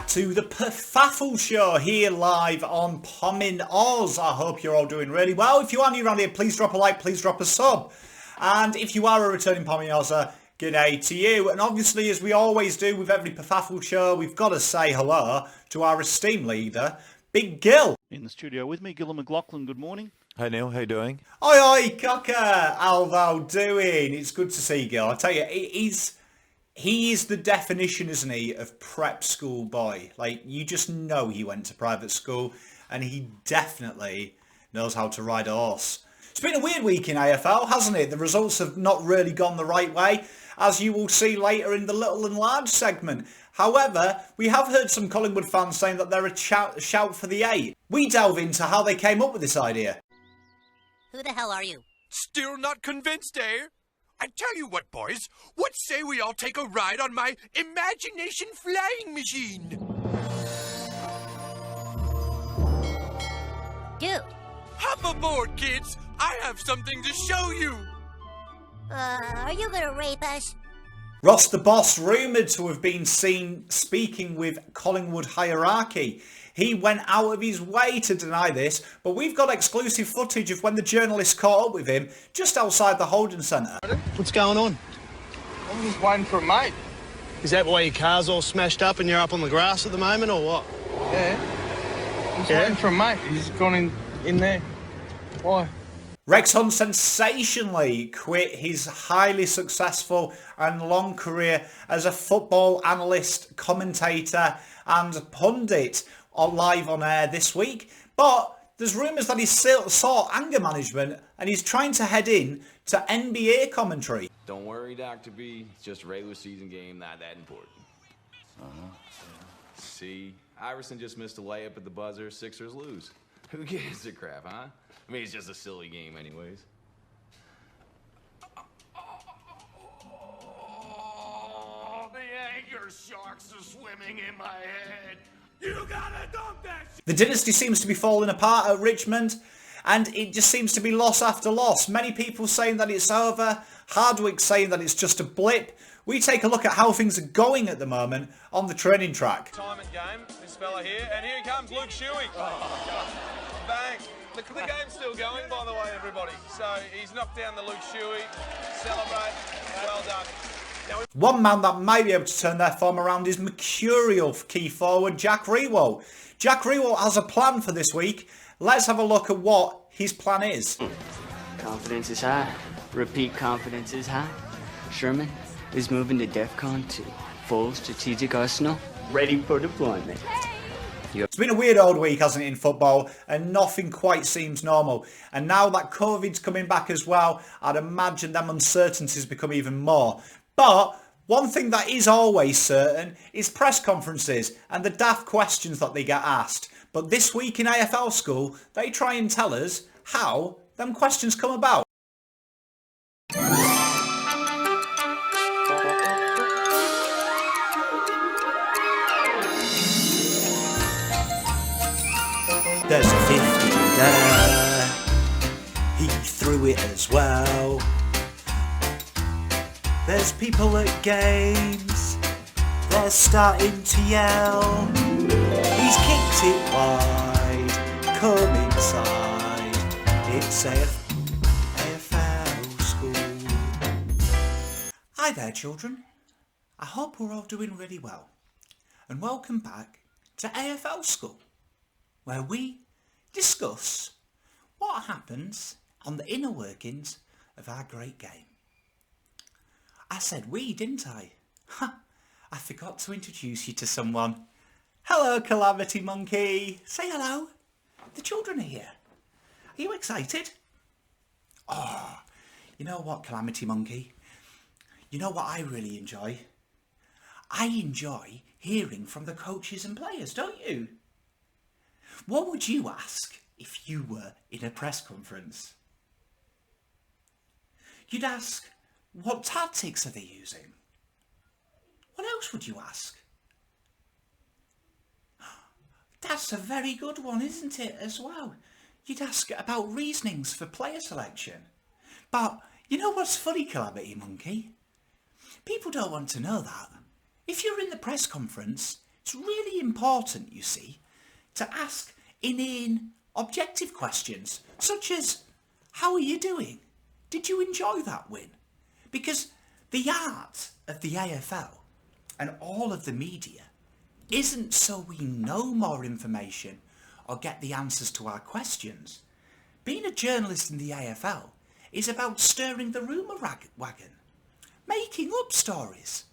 to the PFAFL show here live on Pommin Oz. I hope you're all doing really well. If you are new around here, please drop a like, please drop a sub. And if you are a returning Pommin Ozer, good day to you. And obviously, as we always do with every PFAFL show, we've got to say hello to our esteemed leader, Big Gil. In the studio with me, Gil McLaughlin, good morning. Hey Neil, how you doing? Oi, oi, Cocker, how thou doing? It's good to see Gil. I tell you, he is the definition, isn't he, of prep school boy. Like, you just know he went to private school, and he definitely knows how to ride a horse. It's been a weird week in AFL, hasn't it? The results have not really gone the right way, as you will see later in the little and large segment. However, we have heard some Collingwood fans saying that they're a shout for the 8. We delve into how they came up with this idea. Who the hell are you? Still not convinced, eh? I tell you what, boys. What say we all take a ride on my imagination flying machine? Dude. Hop aboard, kids. I have something to show you. Are you gonna rape us? Ross the Boss, rumoured to have been seen speaking with Collingwood hierarchy. He went out of his way to deny this, but we've got exclusive footage of when the journalist caught up with him just outside the Holden Centre. What's going on? I'm just waiting for a mate. Is that why your car's all smashed up and you're up on the grass at the moment, or what? Yeah. I'm just waiting for a mate. He's gone in there. Why? Rex Hunt sensationally quit his highly successful and long career as a football analyst, commentator and pundit live on air this week. But there's rumours that he's sought anger management and he's trying to head in to NBA commentary. Don't worry, Dr. B. It's just a regular season game, not that important. See, Iverson just missed a layup at the buzzer. Sixers lose. Who gives a crap, huh? I mean, it's just a silly game anyways. Oh, the anger sharks are swimming in my head. You gotta dump that shit. The dynasty seems to be falling apart at Richmond, and it just seems to be loss after loss. Many people saying that it's over, Hardwick saying that it's just a blip. We take a look at how things are going at the moment on the training track. Time and game, this fella here, and here comes Luke Shuey. Bang. The game's still going, by the way, everybody. So he's knocked down the Luke Shuey. Celebrate. Well done. One man that might be able to turn their form around is mercurial key forward Jack Rewalt. Jack Rewalt has a plan for this week. Let's have a look at what his plan is. Confidence is high. Repeat, confidence is high. Sherman is moving to DEFCON 2. Full strategic arsenal, ready for deployment. It's been a weird old week, hasn't it, in football, and nothing quite seems normal. And now that COVID's coming back as well, I'd imagine them uncertainties become even more. But one thing that is always certain is press conferences and the daft questions that they get asked. But this week in AFL school, they try and tell us how them questions come about. There's a 50 there, he threw it as well. There's people at games, they're starting to yell. He's kicked it wide, come inside, it's AFL school. Hi there children, I hope we're all doing really well. And welcome back to AFL school, where we discuss what happens on the inner workings of our great game. I said we, didn't I? I forgot to introduce you to someone. Hello, Calamity Monkey. Say hello. The children are here. Are you excited? Oh, you know what, Calamity Monkey? You know what I really enjoy? I enjoy hearing from the coaches and players, don't you? What would you ask if you were in a press conference? You'd ask, what tactics are they using? What else would you ask? That's a very good one, isn't it, as well? You'd ask about reasonings for player selection. But you know what's funny, Calamity Monkey? People don't want to know that. If you're in the press conference, It's really important, you see, to ask inane, objective questions, such as, how are you doing? Did you enjoy that win? Because the art of the AFL and all of the media isn't so we know more information or get the answers to our questions. Being a journalist in the AFL is about stirring the rumour wagon, making up stories.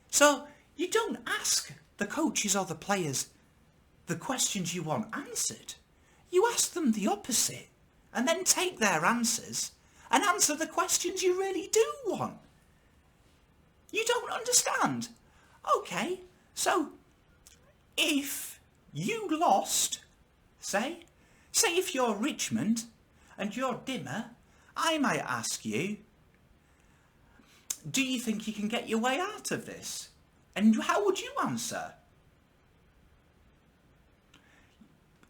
So you don't ask the coaches or the players the questions you want answered. You ask them the opposite and then take their answers and answer the questions you really do want. You don't understand? Okay, so if you lost, say if you're Richmond and you're Dimmer, I might ask you, do you think you can get your way out of this? And how would you answer?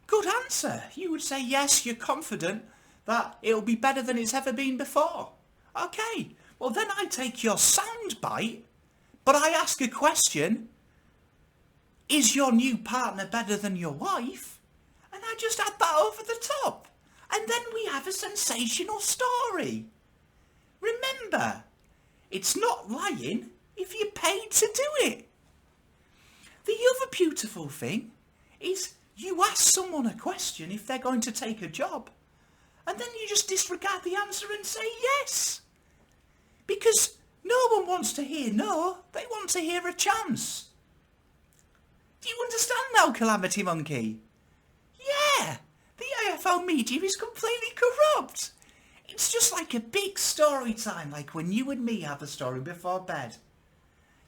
Good answer. You would say yes, you're confident that it'll be better than it's ever been before. Okay, well then I take your sound bite, but I ask a question. Is your new partner better than your wife? And I just add that over the top. And then we have a sensational story. Remember, it's not lying if you're paid to do it. The other beautiful thing is you ask someone a question if they're going to take a job, and then you just disregard the answer and say yes. Because no one wants to hear no, they want to hear a chance. Do you understand now, Calamity Monkey? Yeah, the AFL media is completely corrupt. It's just like a big story time, like when you and me have a story before bed.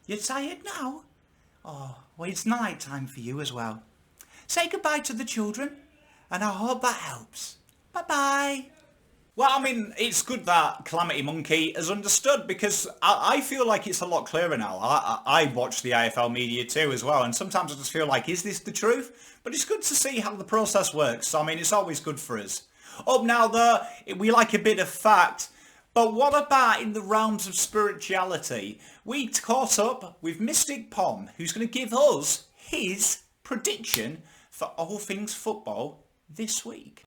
You're tired now? Oh, well, it's night time for you as well. Say goodbye to the children, and I hope that helps. Bye-bye. Well, I mean, it's good that Calamity Monkey has understood, because I feel like it's a lot clearer now. I watch the AFL media too as well, and sometimes I just feel like, is this the truth? But it's good to see how the process works. So, I mean, it's always good for us. Up now, though, we like a bit of fact. But what about in the realms of spirituality? We caught up with Mystic Pom, who's going to give us his prediction for all things football this week.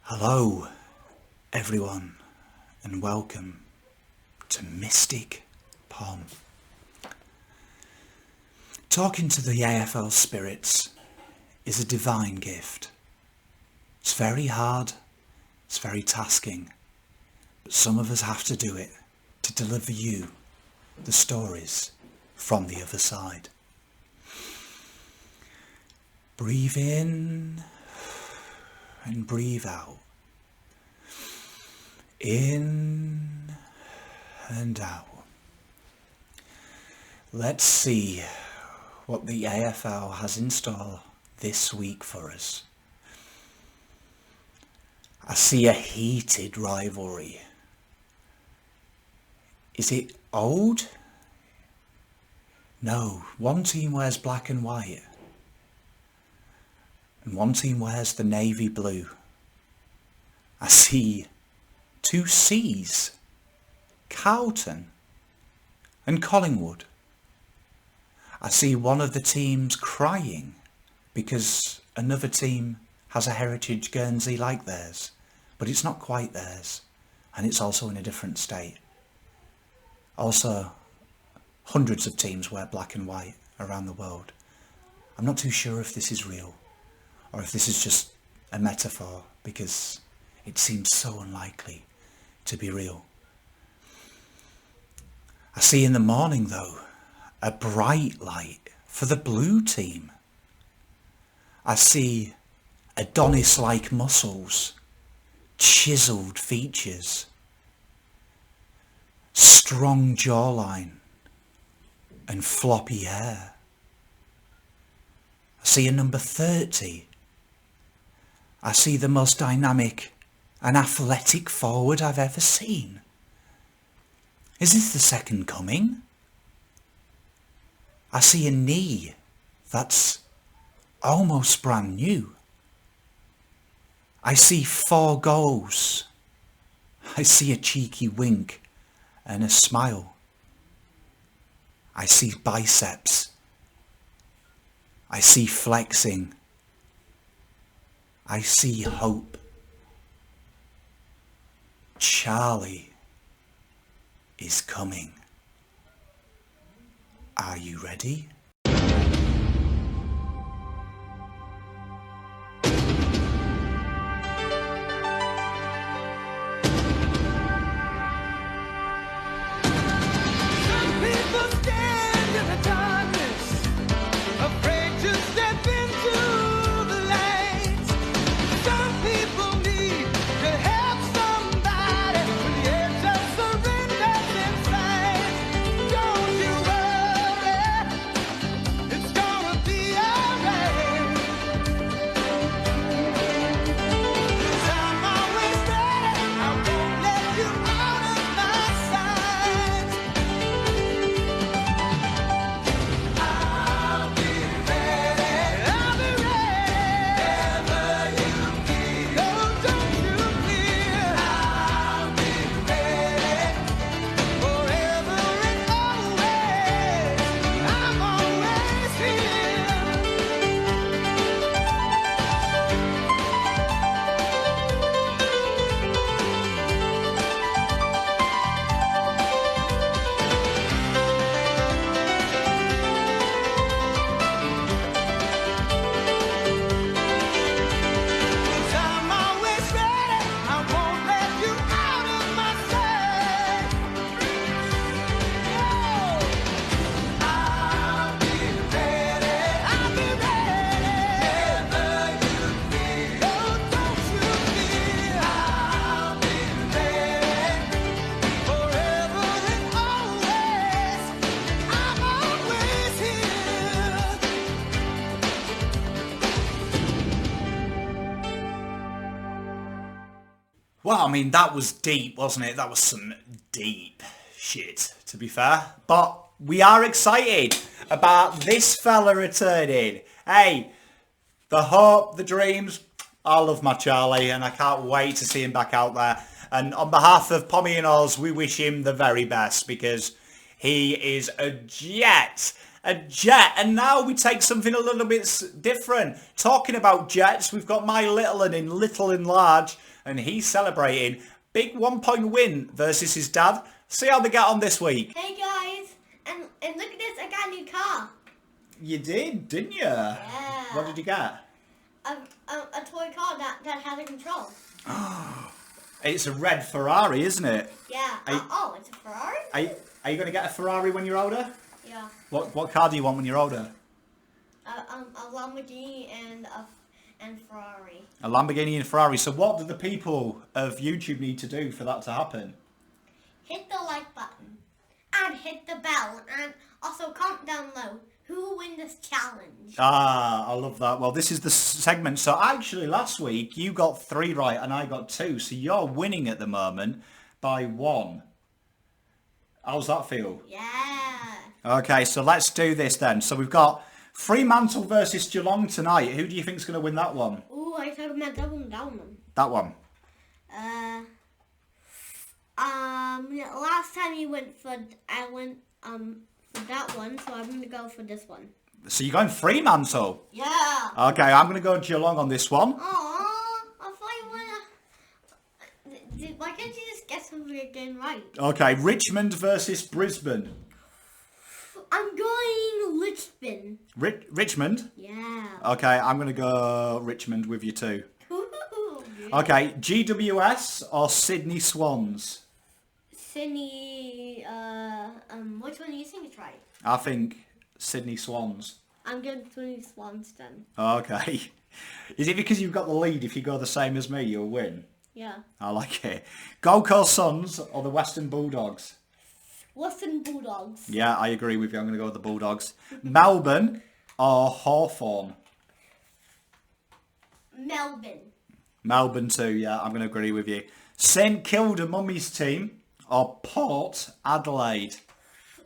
Hello, everyone, and welcome to Mystic Pom. Talking to the AFL spirits is a divine gift. It's very hard, it's very tasking, but some of us have to do it to deliver you the stories from the other side. Breathe in and breathe out. In and out. Let's see what the AFL has in store this week for us. I see a heated rivalry. Is it old? No, one team wears black and white, and one team wears the navy blue. I see two C's, Carlton and Collingwood. I see one of the teams crying because another team has a heritage Guernsey like theirs, but it's not quite theirs, and it's also in a different state. Also, hundreds of teams wear black and white around the world. I'm not too sure if this is real, or if this is just a metaphor, because it seems so unlikely to be real. I see in the morning, though, a bright light for the blue team. I see Adonis-like muscles, chiseled features, strong jawline and floppy hair. I see a number 30. I see the most dynamic an athletic forward I've ever seen. Is this the second coming? I see a knee that's almost brand new. I see 4 goals. I see a cheeky wink and a smile. I see biceps. I see flexing. I see hope. Charlie is coming. Are you ready? Well, I mean, that was deep, wasn't it? That was some deep shit, to be fair. But we are excited about this fella returning. Hey, the hope, the dreams. I love my Charlie, and I can't wait to see him back out there. And on behalf of Pommy and Oz, we wish him the very best, because he is a jet. A jet. And now we take something a little bit different. Talking about jets, we've got my little and in little and large, and he's celebrating. Big 1-point win versus his dad. See how they get on this week. Hey guys, and look at this, I got a new car. You did, didn't you? Yeah. What did you get? A toy car that has a control. It's a red Ferrari, isn't it? Yeah. Oh, it's a Ferrari? Are you going to get a Ferrari when you're older? Yeah. What car do you want when you're older? A Lamborghini and Ferrari. A Lamborghini and a Ferrari. So what do the people of YouTube need to do for that to happen? Hit the like button and hit the bell, and also comment down below who will win this challenge. Ah, I love that. Well, this is the segment. So actually last week you got 3 right and I got 2. So you're winning at the moment by 1. How's that feel? Yeah. Okay, so let's do this then. So we've got Fremantle versus Geelong tonight. Who do you think's going to win that one? Ooh, I thought about that one down them. That one. Last time you went for, I went for that one, so I'm gonna go for this one. So you're going Fremantle? Yeah. Okay, I'm going to go Geelong on this one. Oh, I thought you wanna. Why can't you just get something again right? Okay, Richmond versus Brisbane. I'm going Richmond. Richmond? Yeah. Okay, I'm going to go Richmond with you too. Yeah. Okay, GWS or Sydney Swans? Sydney, which one do you think is right? I think Sydney Swans. I'm going Sydney Swans then. Okay. Is it because you've got the lead? If you go the same as me, you'll win? Yeah. I like it. Gold Coast Suns or the Western Bulldogs? Western Bulldogs. Yeah, I agree with you. I'm going to go with the Bulldogs. Melbourne or Hawthorn? Melbourne. Melbourne too, yeah, I'm going to agree with you. St Kilda Mummies team or Port Adelaide?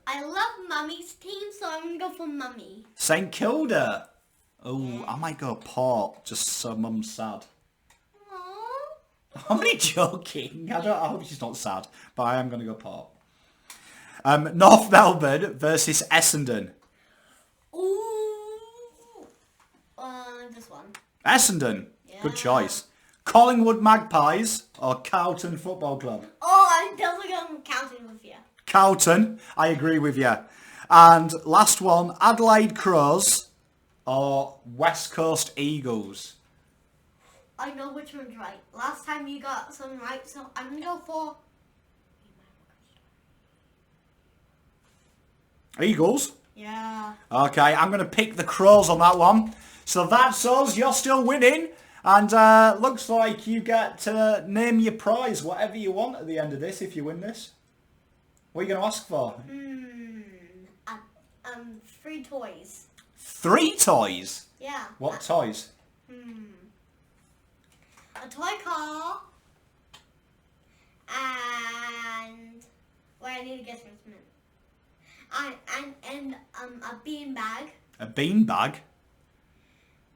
I love Mummy's team, so I'm going to go for Mummy. St Kilda. Oh, I might go Port, just so Mum's sad. Aww. I'm only joking. I hope she's not sad, but I am going to go Port. North Melbourne versus Essendon. Ooh. This one. Essendon. Yeah. Good choice. Collingwood Magpies or Carlton Football Club? Oh, I'm definitely going Carlton with you. Carlton, I agree with you. And last one, Adelaide Crows or West Coast Eagles? I know which one's right. Last time you got some right, so I'm going to go for... Eagles? Yeah. Okay, I'm going to pick the Crows on that one. So that's us. You're still winning. And looks like you get to name your prize, whatever you want at the end of this, if you win this. What are you going to ask for? 3 toys. 3 toys? Yeah. What toys? A toy car. And... Wait, I need to guess what's meant. And a bean bag. A bean bag?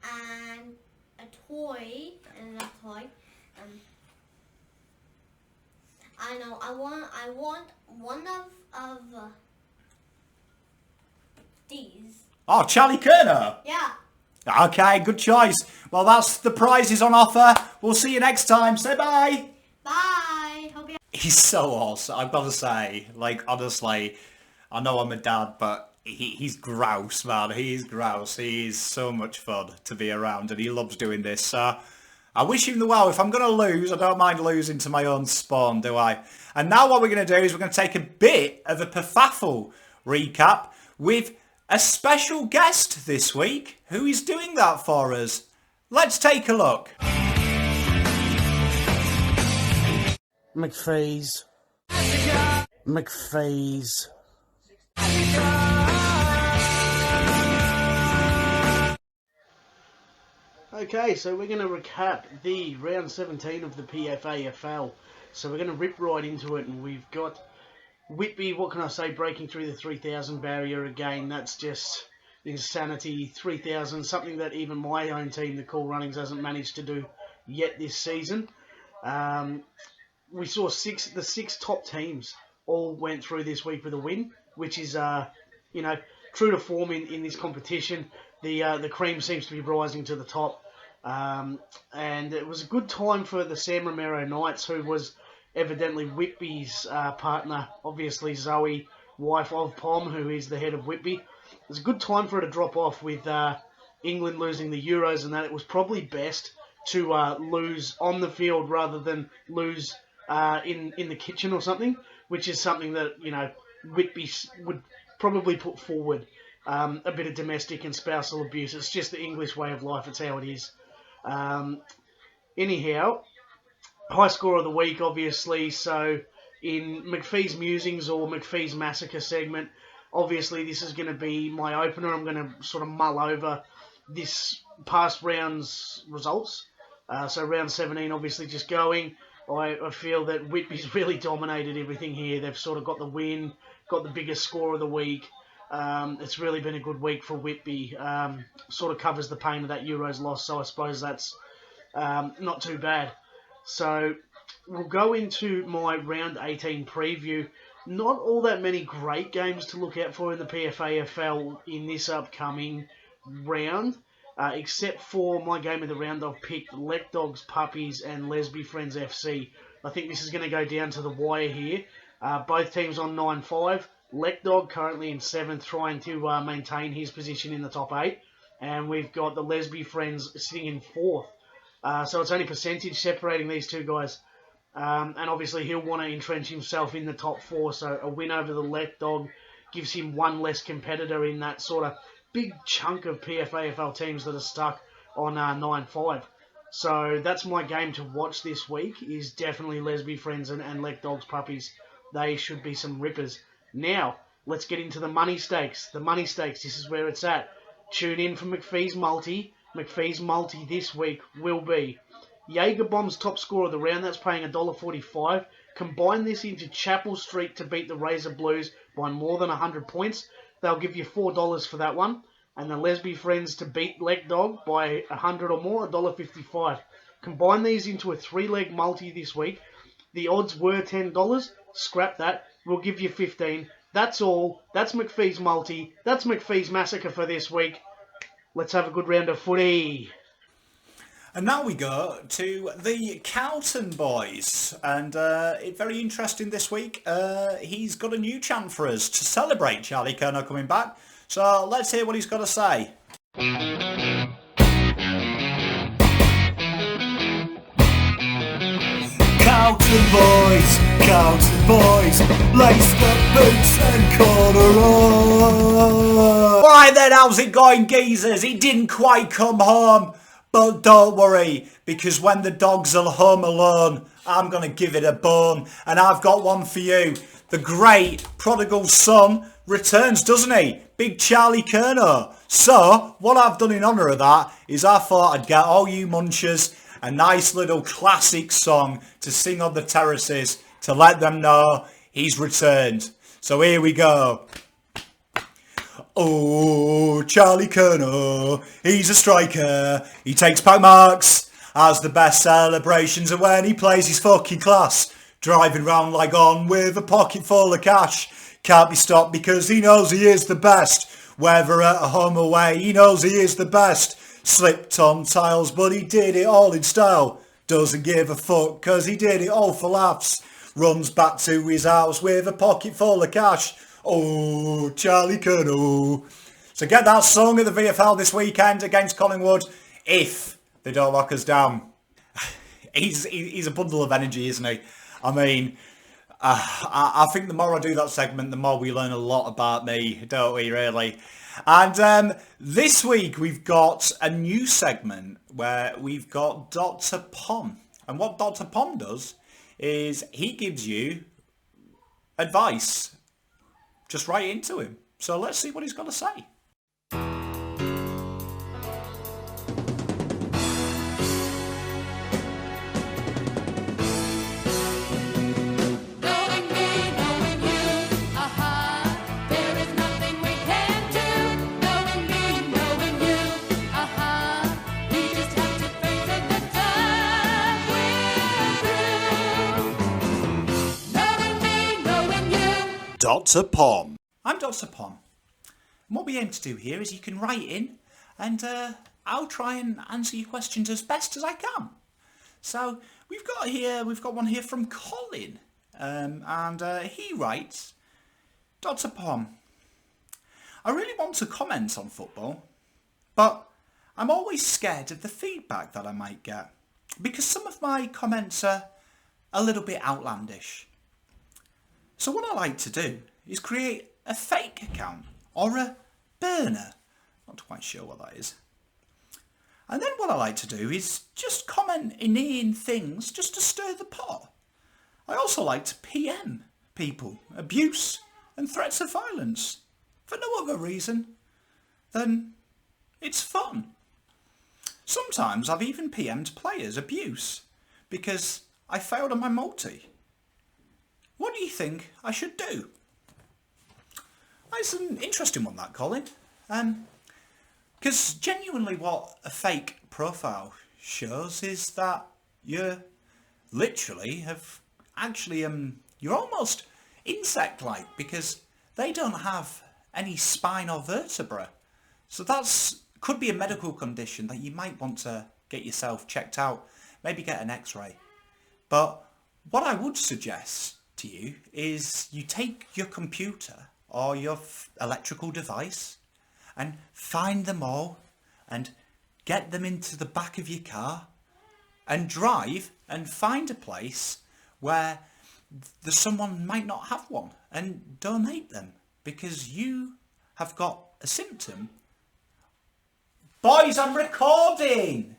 And a toy. And another toy. I know. I want one of these. Oh, Charlie Kerner. Yeah. Okay, good choice. Well, that's the prizes on offer. We'll see you next time. Say bye. Bye. Hope you. He's so awesome. I've got to say, like, honestly, I know I'm a dad, but he's grouse, man. He's grouse. He's so much fun to be around, and he loves doing this. So I wish him the well. If I'm going to lose, I don't mind losing to my own spawn, do I? And now what we're going to do is we're going to take a bit of a PFAFL recap with a special guest this week who is doing that for us. Let's take a look. McPhee's. Okay, so we're going to recap the round 17 of the PFAFL. So we're going to rip right into it, and we've got Whitby, what can I say, breaking through the 3,000 barrier again. That's just insanity. 3,000, something that even my own team, the Cool Runnings, hasn't managed to do yet this season. We saw the 6 top teams all went through this week with a win, which is, true to form in this competition. The cream seems to be rising to the top. And it was a good time for the San Romero Knights, who was evidently Whitby's partner, obviously Zoe, wife of Pom, who is the head of Whitby. It was a good time for her to drop off with England losing the Euros, and that it was probably best to lose on the field rather than lose in the kitchen or something, which is something that, Whitby would probably put forward. A bit of domestic and spousal abuse. It's just the English way of life. It's how it is. Anyhow, high score of the week, obviously. So in McPhee's Musings or McPhee's Massacre segment, obviously this is going to be my opener. I'm going to sort of mull over this past round's results. So round 17, obviously just going. I feel that Whitby's really dominated everything here. They've sort of got the win, got the biggest score of the week. It's really been a good week for Whitby. Sort of covers the pain of that Euros loss, so I suppose that's not too bad. So we'll go into my round 18 preview. Not all that many great games to look out for in the PFAFL in this upcoming round, except for my game of the round. I've picked Let Dogs Puppies and Lesby Friends FC. I think this is going to go down to the wire here. Both teams on 9-5. Let Dog currently in 7th, trying to maintain his position in the top 8. And we've got the Lesby Friends sitting in 4th. So it's only percentage separating these two guys. And obviously he'll want to entrench himself in the top 4. So a win over the Let Dog gives him one less competitor in that sort of big chunk of PFAFL teams that are stuck on 9-5. So that's my game to watch this week, is definitely Lesby Friends and Let Dogs Puppies. They should be some rippers. Now, let's get into the money stakes. The money stakes, this is where it's at. Tune in for McPhee's Multi. McPhee's Multi this week will be Jaeger Bomb's top score of the round, that's paying $1.45. Combine this into Chapel Street to beat the Razor Blues by more than 100 points. They'll give you $4 for that one. And the Lesby Friends to beat Leg Dog by 100 or more, $1.55. Combine these into a 3-leg multi this week. The odds were $10. Scrap that. We'll give you 15. That's all. That's McPhee's multi. That's McPhee's Massacre for this week. Let's have a good round of footy. And now we go to the Carlton boys. And it's very interesting this week. He's got a new chant for us to celebrate Charlie Kerner coming back. So let's hear what he's got to say. Carlton boys, lace the boots and corduroy. Right then, how's it going, geezers? It didn't quite come home. But don't worry, because when the dogs are home alone, I'm going to give it a bone. And I've got one for you. The great prodigal son returns, doesn't he? Big Charlie Kerner. So, what I've done in honour of that is I thought I'd get all you munchers a nice little classic song to sing on the terraces to let them know he's returned. So here we go. Oh, Charlie Kerner, he's a striker. He takes pack marks, has the best celebrations, and when he plays his fucking class, driving round like on with a pocket full of cash. Can't be stopped because he knows he is the best. Whether at home or away, he knows he is the best. Slipped on tiles, but he did it all in style. Doesn't give a fuck cause he did it all for laughs. Runs back to his house with a pocket full of cash. Oh, Charlie Kerner. So get that song at the VFL this weekend against Collingwood if they don't lock us down. He's a bundle of energy, isn't he? I mean, I think the more I do that segment, the more we learn a lot about me, don't we, really? And this week we've got a new segment where we've got Dr. Pom. And what Dr. Pom does is he gives you advice. Just right into him. So let's see what he's got to say. Dr. Pom. I'm Dr. Pom. And what we aim to do here is you can write in and I'll try and answer your questions as best as I can. So we've got one here from Colin. And he writes, Dr. Pom, I really want to comment on football, but I'm always scared of the feedback that I might get because some of my comments are a little bit outlandish. So what I like to do is create a fake account or a burner. Not quite sure what that is. And then what I like to do is just comment inane things just to stir the pot. I also like to PM people abuse and threats of violence for no other reason than it's fun. Sometimes I've even PM'd players abuse because I failed on my multi. What do you think I should do? That's an interesting one, that, Colin. Because genuinely what a fake profile shows is that you literally have actually, you're almost insect-like because they don't have any spine or vertebra. So could be a medical condition that you might want to get yourself checked out, maybe get an x-ray. But what I would suggest to you is you take your computer or your electrical device and find them all and get them into the back of your car and drive and find a place where someone might not have one and donate them because you have got a symptom. Boys, I'm recording!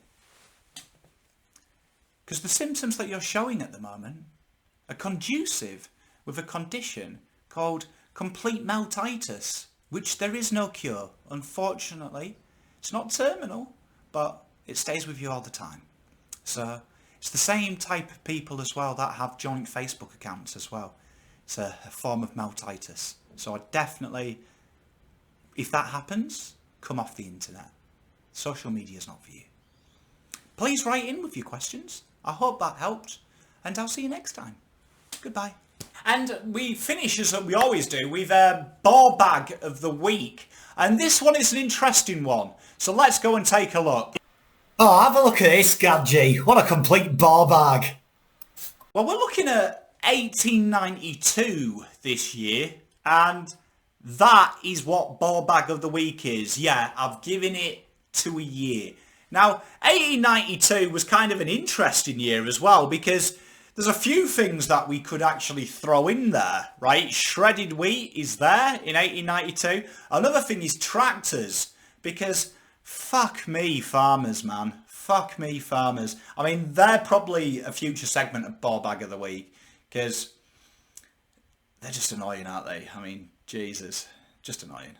Because the symptoms that you're showing at the moment are conducive with a condition called complete meltitis, which there is no cure, unfortunately. It's not terminal, but it stays with you all the time. So It's the same type of people as well that have joint Facebook accounts as well. It's a form of meltitis. So I definitely, if that happens, come off the internet. Social media is not for you. Please write in with your questions. I hope that helped, and I'll see you next time. Goodbye. And we finish as we always do with a ball bag of the week. And this one is an interesting one. So let's go and take a look. Oh, have a look at this, Gadji. What a complete ball bag. Well, we're looking at 1892 this year, and that is what ball bag of the week is. Yeah, I've given it to a year. Now, 1892 was kind of an interesting year as well, because there's a few things that we could actually throw in there, right? Shredded wheat is there in 1892. Another thing is tractors, because fuck me farmers, man. Fuck me farmers. I mean, they're probably a future segment of ball bag of the week, because they're just annoying, aren't they? I mean, Jesus, just annoying.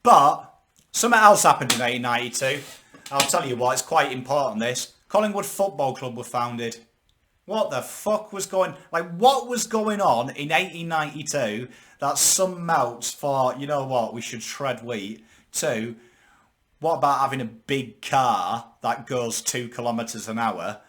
But something else happened in 1892. I'll tell you what, it's quite important, this. Collingwood Football Club were founded. What the fuck was going... Like, what was going on in 1892 that some melts for, you know what, we should shred wheat, to, what about having a big car that goes 2 kilometres an hour,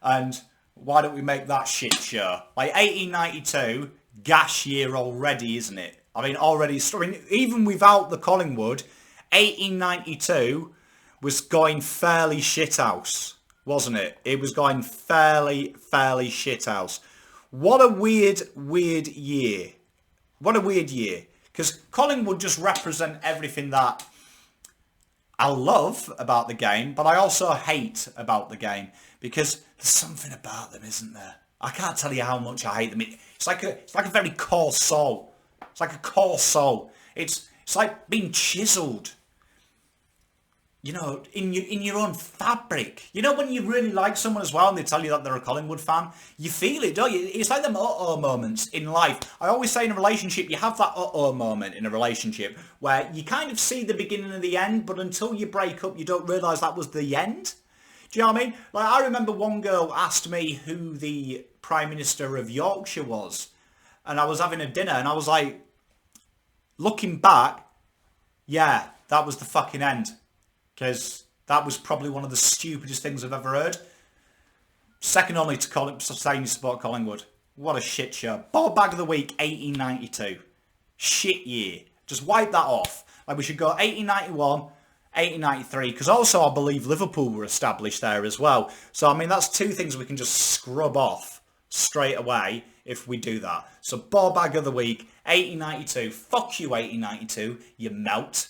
and why don't we make that shit show? Like, 1892, gas year already, isn't it? I mean, already... I mean, even without the Collingwood, 1892 was going fairly shithouse, wasn't it? It was going fairly shithouse. What a weird year. What a weird year. Because Collingwood just represent everything that I love about the game, but I also hate about the game. Because there's something about them, isn't there? I can't tell you how much I hate them. It's like a very coarse soul. It's like a coarse soul. It's like being chiseled, you know, in your own fabric. You know, when you really like someone as well and they tell you that they're a Collingwood fan, you feel it, don't you? It's like them uh-oh moments in life. I always say in a relationship, you have that uh-oh moment in a relationship where you kind of see the beginning and the end, but until you break up, you don't realise that was the end. Do you know what I mean? Like, I remember one girl asked me who the Prime Minister of Yorkshire was, and I was having a dinner, and I was like, looking back, yeah, that was the fucking end. Because that was probably one of the stupidest things I've ever heard. Second only to saying you support Collingwood. What a shit show. Ball bag of the week, 1892. Shit year. Just wipe that off. Like, we should go 1891, 1893. Because also I believe Liverpool were established there as well. So, I mean, that's two things we can just scrub off straight away if we do that. So, ball bag of the week, 1892. Fuck you, 1892. You melt.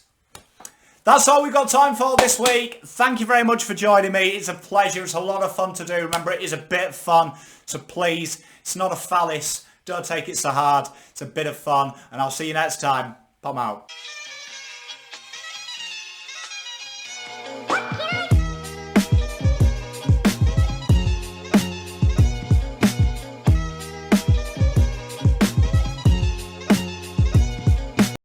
That's all we've got time for this week. Thank you very much for joining me. It's a pleasure. It's a lot of fun to do. Remember, it is a bit of fun. So please, it's not a phallus. Don't take it so hard. It's a bit of fun. And I'll see you next time. Pop out.